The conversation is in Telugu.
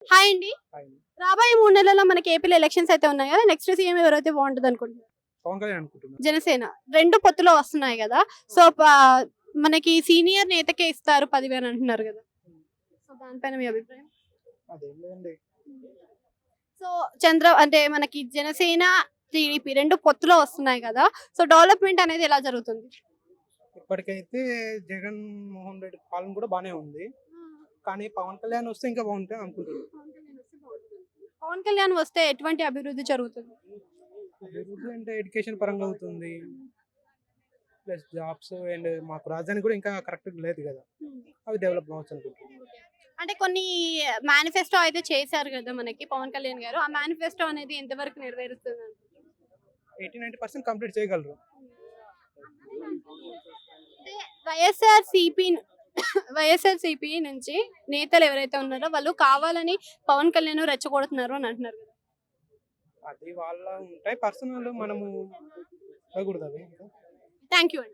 హాయ్ అండి. రాబోయే 3 నెలల్లో మనకి ఏపీలో ఎలక్షన్స్ అయితే ఉన్నాయి కదా. నెక్స్ట్ సీఎం ఎవరైతే బాగుంటది అనుకుంటున్నారు? పవన్ కళ్యాణ్ అనుకుంటున్నా. జనసేన. 2 పొత్తులో వస్తున్నాయి కదా. సో మనకి సీనియర్ నేతకే ఇస్తారు 10,000 అంటున్నారు కదా. సో దానిపైన మీ అభిప్రాయం? అదేం లేదండి. సో అంటే మనకి జనసేన, టీడీపీ 2 పొత్తులో వస్తున్నాయి కదా. సో డెవలప్‌మెంట్ అనేది ఎలా జరుగుతుంది? ఇప్పటికైతే జగన్ మోహన్ రెడ్డి పాలన కూడా బానే ఉంది. కానీ పవన్ కళ్యాణ్ వస్తే ఇంకా బాగుంటుంది అనుకుంటున్నాను. పవన్ కళ్యాణ్ వస్తే ఎటువంటి అభివృద్ధి జరుగుతుంది? అభివృద్ధి అంటే ఎడ్యుకేషన్ పరంగా అవుతుంది. ప్లస్ జాబ్స్ అండ్ మాకు రాజధాని కూడా ఇంకా కరెక్ట్ లేదు కదా. అవి డెవలప్ అవ్వచ్చు అనుకుంటున్నాను. అంటే కొన్ని మేనిఫెస్టో అయితే చేశారు కదా మనకి పవన్ కళ్యాణ్ గారు. ఆ మేనిఫెస్టో అనేది ఎంతవరకు నెరవేరుస్తుంది? 80-90% కంప్లీట్ చేయగలరు. అంటే వైఎస్ఆర్‌సీపీ వైఎస్ఆర్‌సీపీ నుంచి నేతలు ఎవరైతే ఉన్నారో వాళ్ళు కావాలని పవన్ కళ్యాణ్ రెచ్చగొడుతున్నారు అని అంటున్నారు కదా. అది వాళ్ళ ఉంటాయి పర్సనల్, మనము అడగకూడదు అవి. థ్యాంక్ యూ అండి.